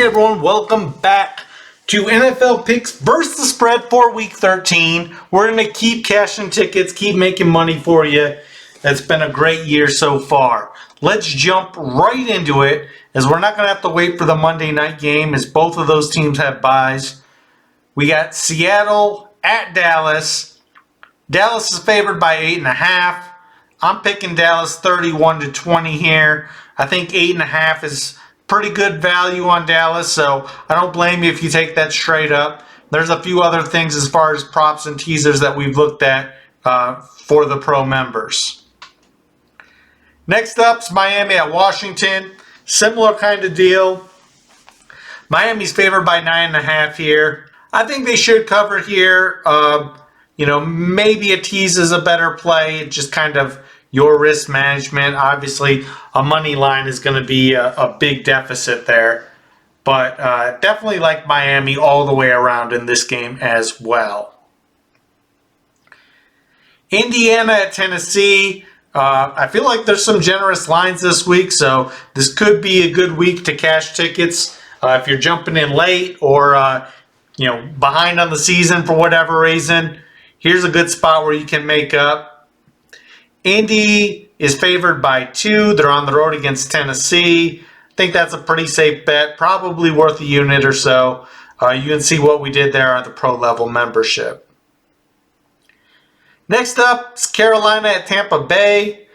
Hey everyone, welcome back to NFL Picks versus the Spread for Week 13. We're going to keep cashing tickets, keep making money for you. It's been a great year so far. Let's jump right into it, as we're not going to have to wait for the Monday night game, as both of those teams have byes. We got Seattle at Dallas. Dallas is favored by 8.5. I'm picking Dallas 31-20 here. I think 8.5 is pretty good value on Dallas, so I don't blame you if you take that straight up. There's a few other things as far as props and teasers that we've looked at for the pro members. Next up's Miami at Washington. Similar kind of deal. Miami's favored by 9.5 here. I think they should cover here. Maybe a tease is a better play. Just kind of your risk management. Obviously, a money line is going to be a big deficit there. But definitely like Miami all the way around in this game as well. Indiana at Tennessee. I feel like there's some generous lines this week, so this could be a good week to cash tickets. If you're jumping in late or behind on the season for whatever reason, here's a good spot where you can make up. Indy is favored by 2. They're on the road against Tennessee. I think that's a pretty safe bet. Probably worth a unit or so. You can see what we did there on the pro level membership. Next up is Carolina at Tampa Bay.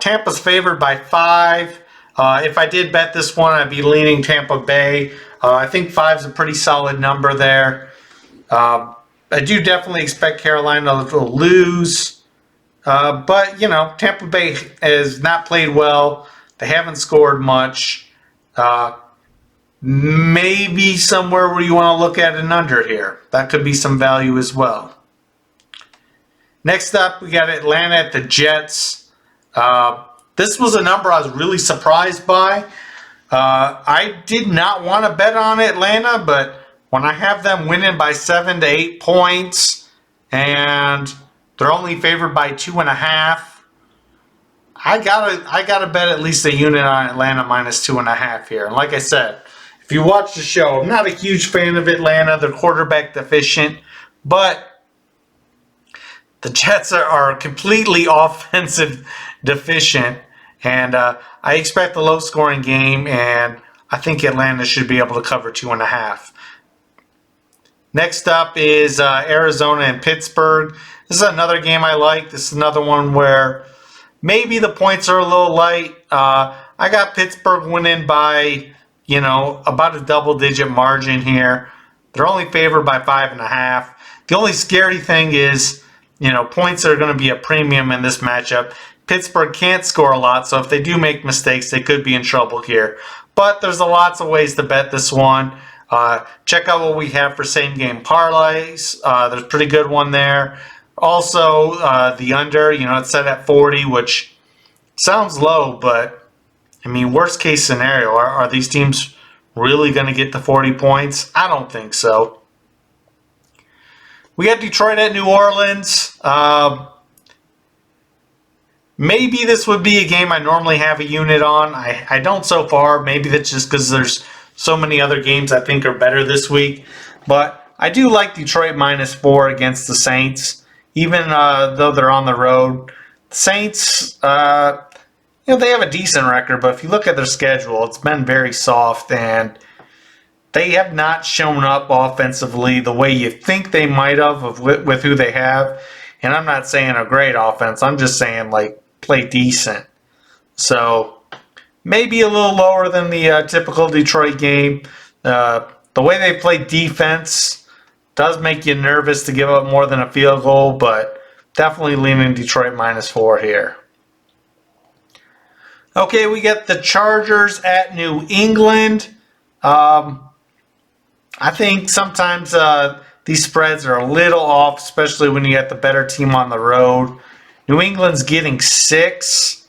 Tampa's favored by 5. If I did bet this one, I'd be leaning Tampa Bay. I think 5 is a pretty solid number there. I do definitely expect Carolina to lose. But Tampa Bay has not played well. They haven't scored much. Maybe somewhere where you want to look at an under here. That could be some value as well. Next up, we got Atlanta at the Jets. This was a number I was really surprised by. I did not want to bet on Atlanta, but when I have them winning by 7 to 8 points and they're only favored by 2.5, I gotta bet at least a unit on Atlanta minus 2.5 here. And like I said, if you watch the show, I'm not a huge fan of Atlanta. They're quarterback deficient, but the Jets are completely offensive deficient, and I expect a low-scoring game, and I think Atlanta should be able to cover 2.5. Next up is Arizona and Pittsburgh. This is another game I like. This is another one where maybe the points are a little light. I got Pittsburgh winning by, about a double-digit margin here. They're only favored by 5.5. The only scary thing is, points are going to be a premium in this matchup. Pittsburgh can't score a lot, so if they do make mistakes, they could be in trouble here. But there's lots of ways to bet this one. Check out what we have for same-game parlays. There's a pretty good one there. Also, the under, it's set at 40, which sounds low, but, worst case scenario, are these teams really going to get to 40 points? I don't think so. We got Detroit at New Orleans. Maybe this would be a game I normally have a unit on. I don't so far. Maybe that's just because there's so many other games I think are better this week. But I do like Detroit minus 4 against the Saints, even though they're on the road. The Saints, they have a decent record, but if you look at their schedule, it's been very soft, and they have not shown up offensively the way you think they might have with who they have. And I'm not saying a great offense. I'm just saying, play decent. So maybe a little lower than the typical Detroit game. The way they play defense does make you nervous to give up more than a field goal, but definitely leaning Detroit minus 4 here. Okay, we get the Chargers at New England. I think sometimes these spreads are a little off, especially when you get the better team on the road. New England's getting 6.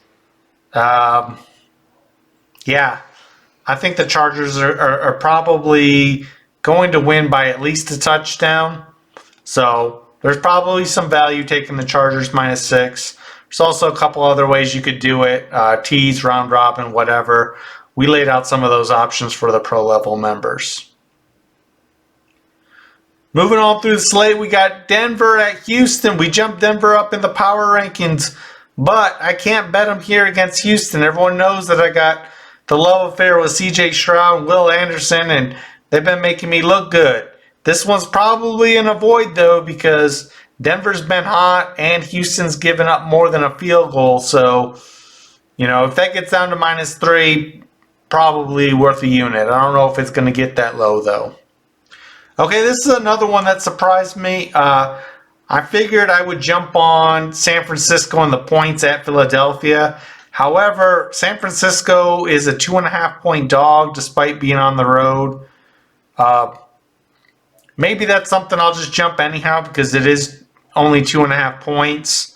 I think the Chargers are probably going to win by at least a touchdown. So there's probably some value taking the Chargers minus 6. There's also a couple other ways you could do it. Tease, round robin, whatever. we laid out some of those options for the pro level members. Moving on through the slate, we got Denver at Houston. We jumped Denver up in the power rankings, but I can't bet them here against Houston. Everyone knows that I got the love affair with CJ Stroud and Will Anderson, and they've been making me look good. This one's probably an avoid, though, because Denver's been hot and Houston's given up more than a field goal. So, you know, if that gets down to -3, probably worth a unit. I don't know if it's going to get that low, though. Okay, this is another one that surprised me. I figured I would jump on San Francisco and the points at Philadelphia. However, San Francisco is a 2.5-point dog despite being on the road. Maybe that's something I'll just jump anyhow because it is only 2.5 points.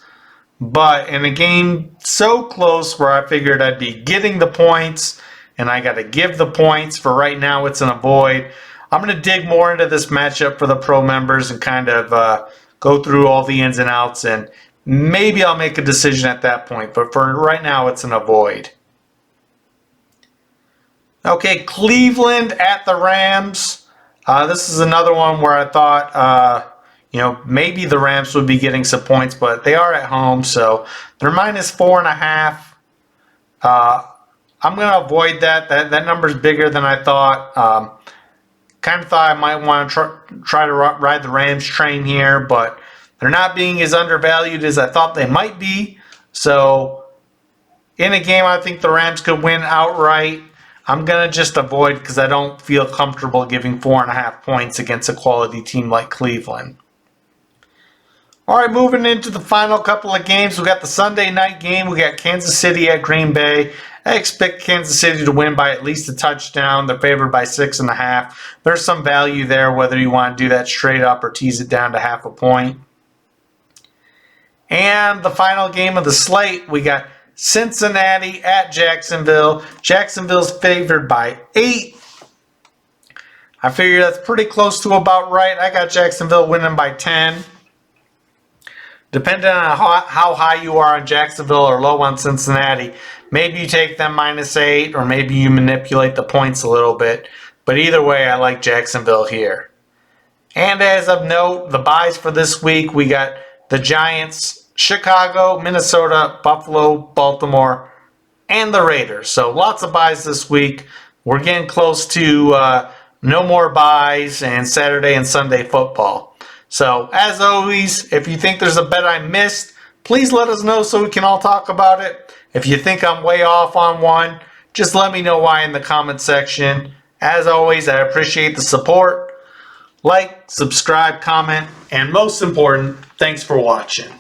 But in a game so close where I figured I'd be getting the points and I got to give the points, for right now it's an avoid. I'm going to dig more into this matchup for the pro members and kind of go through all the ins and outs, and maybe I'll make a decision at that point. But for right now, it's an avoid. Okay, Cleveland at the Rams. This is another one where I thought, you know, maybe the Rams would be getting some points, but they are at home, so they're -4.5. I'm going to avoid that. That number's bigger than I thought. Kind of thought I might want to try to ride the Rams train here, but they're not being as undervalued as I thought they might be. So in a game I think the Rams could win outright. I'm going to just avoid because I don't feel comfortable giving 4.5 points against a quality team like Cleveland. All right, moving into the final couple of games. We got the Sunday night game. We got Kansas City at Green Bay. I expect Kansas City to win by at least a touchdown. They're favored by 6.5. There's some value there, whether you want to do that straight up or tease it down to 0.5 point. And the final game of the slate, we got Cincinnati at Jacksonville. Jacksonville's favored by 8. I figure that's pretty close to about right. I got Jacksonville winning by 10. Depending on how high you are on Jacksonville or low on Cincinnati, maybe you take them -8 or maybe you manipulate the points a little bit. But either way, I like Jacksonville here. And as of note, the buys for this week, we got the Giants, Chicago, Minnesota, Buffalo, Baltimore, and the Raiders. So lots of buys this week. We're getting close to no more buys and Saturday and Sunday football. So, as always, if you think there's a bet I missed, please let us know so we can all talk about it. If you think I'm way off on one, just let me know why in the comment section. As always, I appreciate the support. Like, subscribe, comment, and most important, thanks for watching.